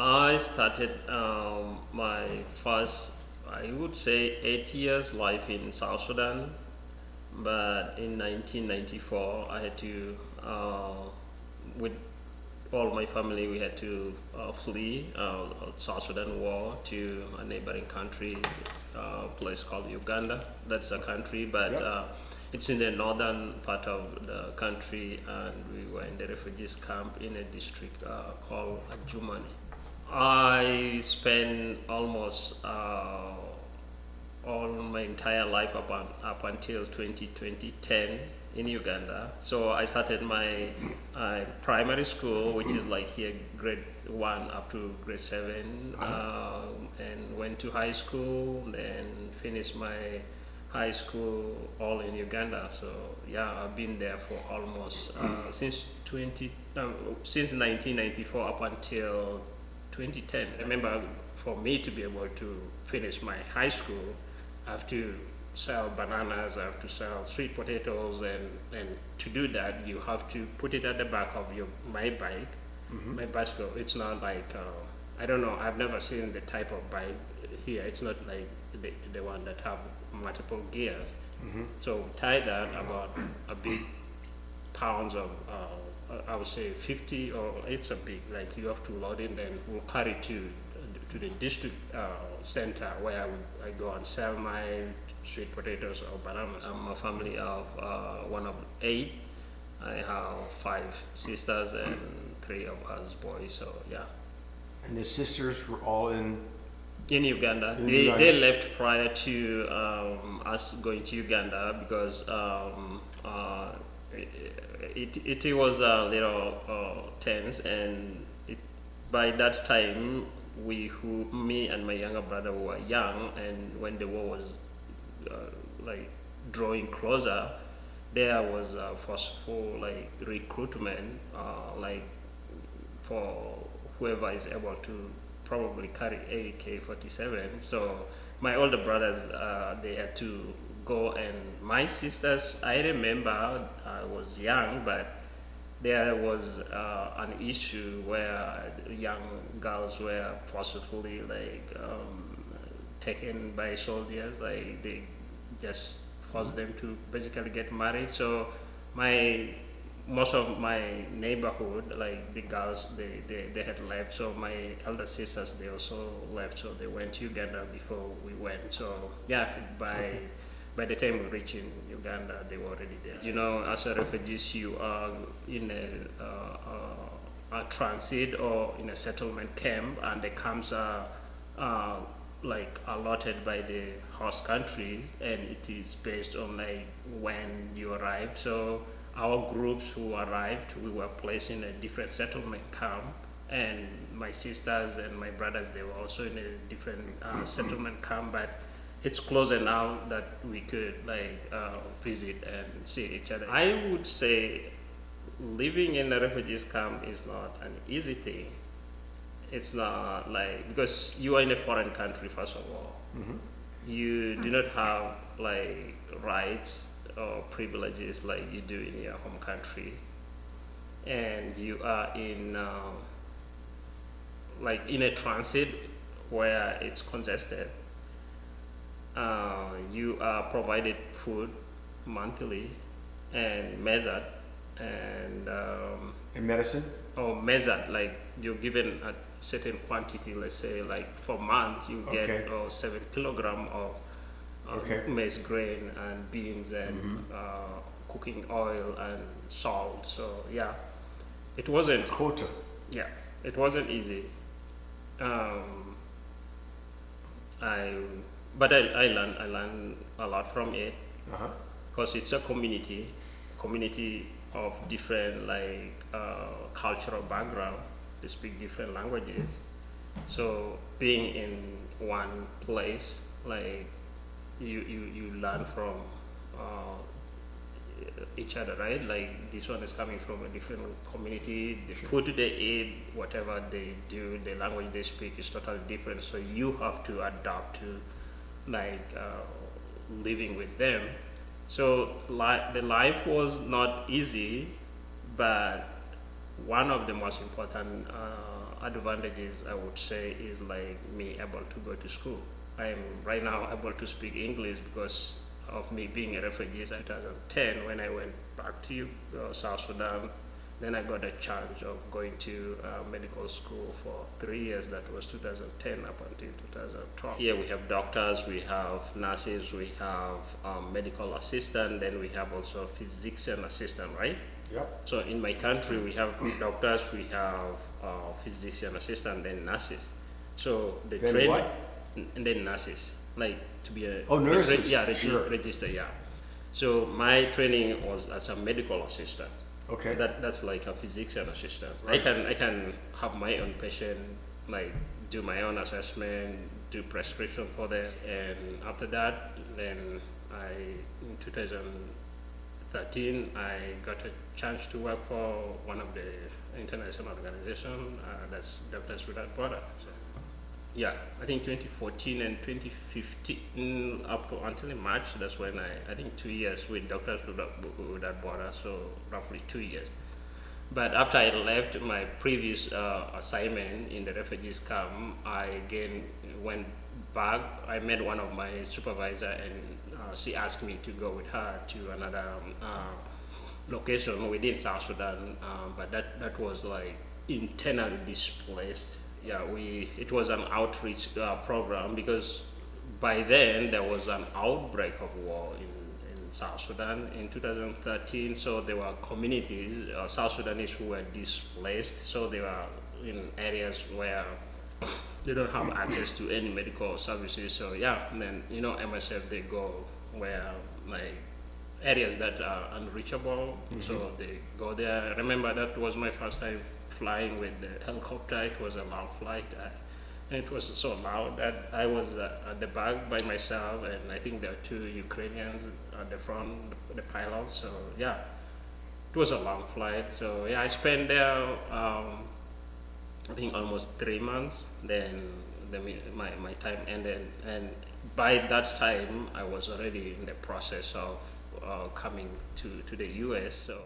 I started my first, I would say, 8 years life in South Sudan, but in 1994 I had to, with all my family, we had to flee South Sudan war to a neighboring country, place called Uganda. That's a country, but Yep. it's in the northern part of the country, and we were in the refugees camp in a district called Ajumani. I spent almost all my entire life up until 2010 in Uganda. So I started my primary school, which is like here grade 1 up to grade 7, and went to high school, then finished my high school all in Uganda. So yeah, I've been there for almost since 1994 up until 2010. I remember for me to be able to finish my high school, I have to sell bananas, I have to sell sweet potatoes, and to do that, you have to put it at the back of my bike, my bicycle. It's not like, I don't know, I've never seen the type of bike here. It's not like the one that have multiple gears. So tie that about a big pounds of, I would say 50, or it's a big, like you have to load in, then we'll carry to the district center where I go and sell my sweet potatoes or bananas. I'm a family of one of 8. I have 5 sisters and 3 of us boys, so yeah. And the sisters were all In Uganda. in They Uganda. left prior to us going to Uganda because it was a little tense, and by that time me and my younger brother were young, and when the war was uh, like drawing closer, there was a forceful like recruitment, like for whoever is able to probably carry AK-47. So my older brothers, they had to go, and my sisters, I remember I was young, but there was an issue where young girls were forcibly like taken by soldiers, like they just forced them to basically get married. So my most of my neighborhood, like the girls, they had left. So my elder sisters, they also left. So they went to Uganda before we went. So yeah, by the time we reached in Uganda, they were already there. You know, as a refugees, you are in a transit or in a settlement camp, and the camps are like allotted by the host countries, and it is based on like when you arrive. So our groups who arrived, we were placed in a different settlement camp, and my sisters and my brothers, they were also in a different settlement camp, but it's closer now that we could like visit and see each other. I would say living in a refugees camp is not an easy thing. It's not like, because you are in a foreign country, first of all, you do not have like rights or privileges like you do in your home country, and you are in like in a transit where it's congested. You are provided food monthly and measured, and In medicine? or measured, like you're given a certain quantity. Let's say like for months you get Okay. 7 kilogram of Okay. maize grain and beans and cooking oil and salt. So yeah, it wasn't. Quota. Yeah, it wasn't easy. Um, I I learned a lot from it, Uh-huh. because it's a community of different like cultural background. They speak different languages. So being in one place, like you learn from uh, each other, right? Like this one is coming from a different community. The food they eat, whatever they do, the language they speak is totally different. So you have to adapt to like living with them. So the life was not easy, but one of the most important advantages I would say is like me able to go to school. I am right now able to speak English because of me being a refugee in 2010 when I went back to South Sudan. Then I got a chance of going to medical school for 3 years. That was 2010 up until 2012. Here we have doctors, we have nurses, we have medical assistant, then we have also physician assistant, right? Yep. So in my country, we have doctors, we have physician assistant, then nurses. So the Then training, what? and then nurses, like to be a nurses. register, Sure. yeah. So my training was as a medical assistant. Okay. That's like a physician assistant. Right. I can have my own patient, like do my own assessment, do prescription for them, and after that, then in 2013 I got a chance to work for one of the international organization that's Doctors Without Borders. So, yeah, I think 2014 and 2015 up to until March, that's when I think 2 years with Doctors Without Borders, so roughly 2 years. But after I left my previous assignment in the refugees camp, I again went back. I met one of my supervisor and she asked me to go with her to another location within South Sudan, but that was like internally displaced. Yeah, it was an outreach program because by then there was an outbreak of war in South Sudan in 2013. So there were communities, South Sudanese who were displaced. So they were in areas where they don't have access to any medical services. So yeah, and then MSF they go where like areas that are unreachable. Mm-hmm. So they go there. I remember that was my first time flying with the helicopter. It was a long flight, and it was so loud that I was at the back by myself, and I think there were 2 Ukrainians at the front, the pilots. So yeah, it was a long flight. So yeah, I spent there I think almost 3 months. Then my time ended, and by that time I was already in the process of coming to the US. So